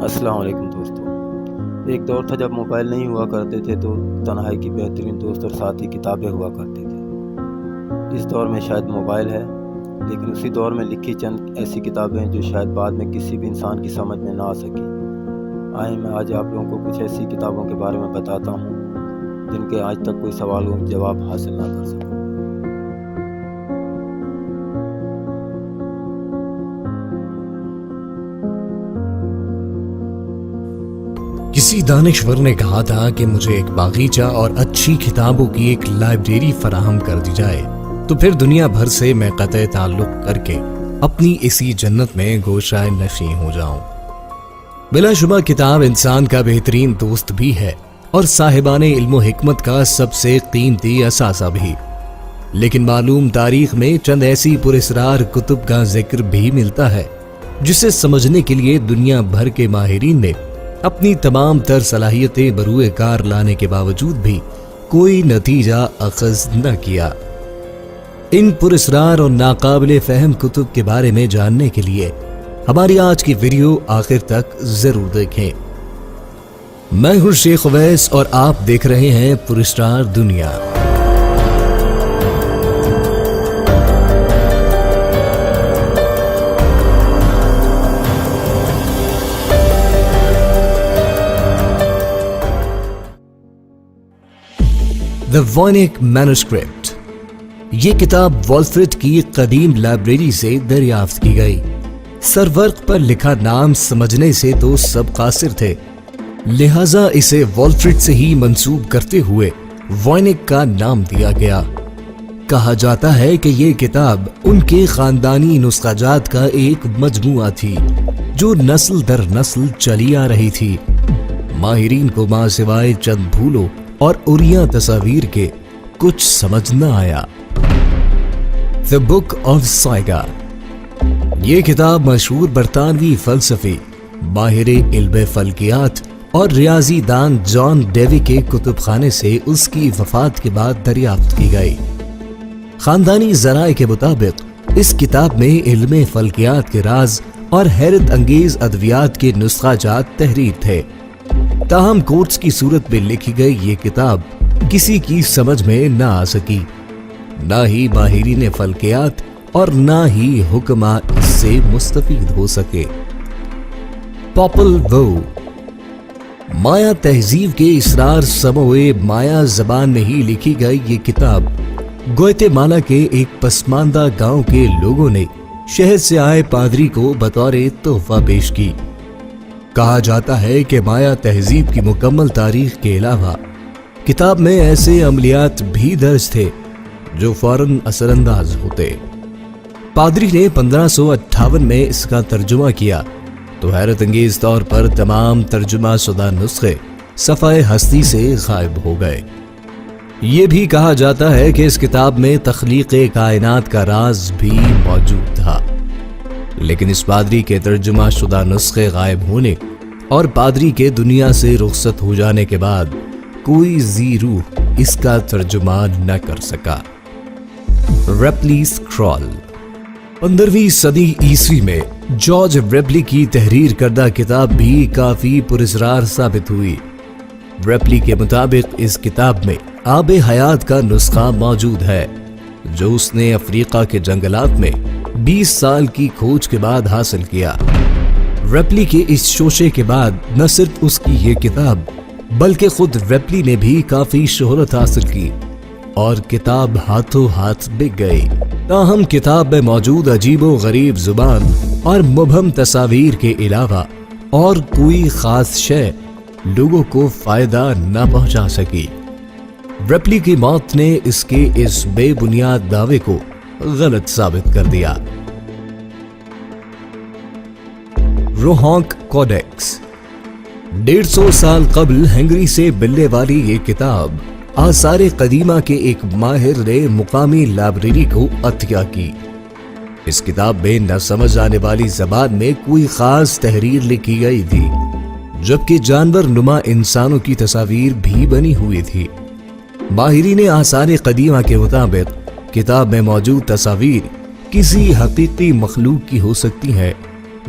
السلام علیکم دوستو۔ ایک دور تھا جب موبائل نہیں ہوا کرتے تھے تو تنہائی کی بہترین دوست اور ساتھی کتابیں ہوا کرتی تھیں۔ اس دور میں شاید موبائل ہے، لیکن اسی دور میں لکھی چند ایسی کتابیں جو شاید بعد میں کسی بھی انسان کی سمجھ میں نہ آ سکی۔ آئیں میں آج آپ لوگوں کو کچھ ایسی کتابوں کے بارے میں بتاتا ہوں جن کے آج تک کوئی سوال و جواب حاصل نہ کر سکا۔ کسی دانشور نے کہا تھا کہ مجھے ایک باغیچہ اور اچھی کتابوں کی ایک لائبریری فراہم کر دی جائے تو پھر دنیا بھر سے میں قطع تعلق کر کے اپنی اسی جنت میں گوشہ نشین ہو جاؤں۔ بلا شبہ کتاب انسان کا بہترین دوست بھی ہے اور صاحبان علم و حکمت کا سب سے قیمتی اثاثہ بھی، لیکن معلوم تاریخ میں چند ایسی پراسرار کتب کا ذکر بھی ملتا ہے جسے سمجھنے کے لیے دنیا بھر کے ماہرین نے اپنی تمام تر صلاحیتیں بروئے کار لانے کے باوجود بھی کوئی نتیجہ اخذ نہ کیا۔ ان پراسرار اور ناقابل فہم کتب کے بارے میں جاننے کے لیے ہماری آج کی ویڈیو آخر تک ضرور دیکھیں۔ میں ہوں شیخ اویس اور آپ دیکھ رہے ہیں پراسرار دنیا۔ The Voynich Manuscript، یہ کتاب والفرڈ کی قدیم لائبریری سے دریافت کی گئی۔ سرورق پر لکھا نام سمجھنے سے تو سب قاصر تھے، لہذا اسے والفرڈ سے ہی منسوب کرتے ہوئے وائنک کا نام دیا گیا۔ کہا جاتا ہے کہ یہ کتاب ان کے خاندانی نسخہ جات کا ایک مجموعہ تھی جو نسل در نسل چلی آ رہی تھی۔ ماہرین کو ماں سوائے چند بھولوں اور اریاں تصاویر کے کچھ سمجھ نہ آیا۔ The Book of Saiga، یہ کتاب مشہور برطانوی فلسفی، ماہر علم فلکیات اور ریاضی دان جان ڈیوی کے کتب خانے سے اس کی وفات کے بعد دریافت کی گئی۔ خاندانی ذرائع کے مطابق اس کتاب میں علم فلکیات کے راز اور حیرت انگیز ادویات کے نسخہ جات تحریر تھے، تاہم کوٹس کی صورت میں لکھی گئی یہ کتاب کسی کی سمجھ میں نہ آ سکی، نہ ہی ماہرین فلکیات اور نہ ہی حکماء اس سے مستفید ہو سکے۔ پاپل وو، مایا تہذیب کے اسرار سموئے مایا زبان میں ہی لکھی گئی یہ کتاب گوئتے مالا کے ایک پسماندہ گاؤں کے لوگوں نے شہر سے آئے پادری کو بطور تحفہ پیش کی۔ کہا جاتا ہے کہ مایا تہذیب کی مکمل تاریخ کے علاوہ کتاب میں ایسے عملیات بھی درج تھے جو فوراً اثر انداز ہوتے۔ پادری نے 1558 میں اس کا ترجمہ کیا تو حیرت انگیز طور پر تمام ترجمہ شدہ نسخے صفحہ ہستی سے غائب ہو گئے۔ یہ بھی کہا جاتا ہے کہ اس کتاب میں تخلیق کائنات کا راز بھی موجود تھا، لیکن اس پادری کے ترجمہ شدہ نسخے غائب ہونے اور پادری کے دنیا سے رخصت ہو جانے کے بعد کوئی ذی روح اس کا ترجمہ نہ کر سکا۔ ریپلی اسکرول، 15ویں صدی عیسوی میں جارج ریپلی کی تحریر کردہ کتاب بھی کافی پراسرار ثابت ہوئی۔ ریپلی کے مطابق اس کتاب میں آب حیات کا نسخہ موجود ہے جو اس نے افریقہ کے جنگلات میں 20 سال کی کھوج کے بعد حاصل کیا۔ ریپلی کے اس شوشے کے بعد نہ صرف اس کی یہ کتاب بلکہ خود ریپلی نے بھی کافی شہرت حاصل کی اور کتاب ہاتھوں ہاتھ بک گئی، تاہم کتاب میں موجود عجیب و غریب زبان اور مبہم تصاویر کے علاوہ اور کوئی خاص شے لوگوں کو فائدہ نہ پہنچا سکی۔ ریپلی کی موت نے اس کے اس بے بنیاد دعوے کو غلط ثابت کر دیا۔ روہانک کوڈیکس، 150 سال قبل ہنگری سے ملنے والی یہ کتاب آثار قدیمہ کے ایک ماہر نے مقامی لائبریری کو عطیہ کی۔ اس کتاب میں نہ سمجھ آنے والی زبان میں کوئی خاص تحریر لکھی گئی تھی، جبکہ جانور نما انسانوں کی تصاویر بھی بنی ہوئی تھی۔ ماہرین آثار قدیمہ کے مطابق کتاب میں موجود تصاویر کسی حقیقی مخلوق کی ہو سکتی ہے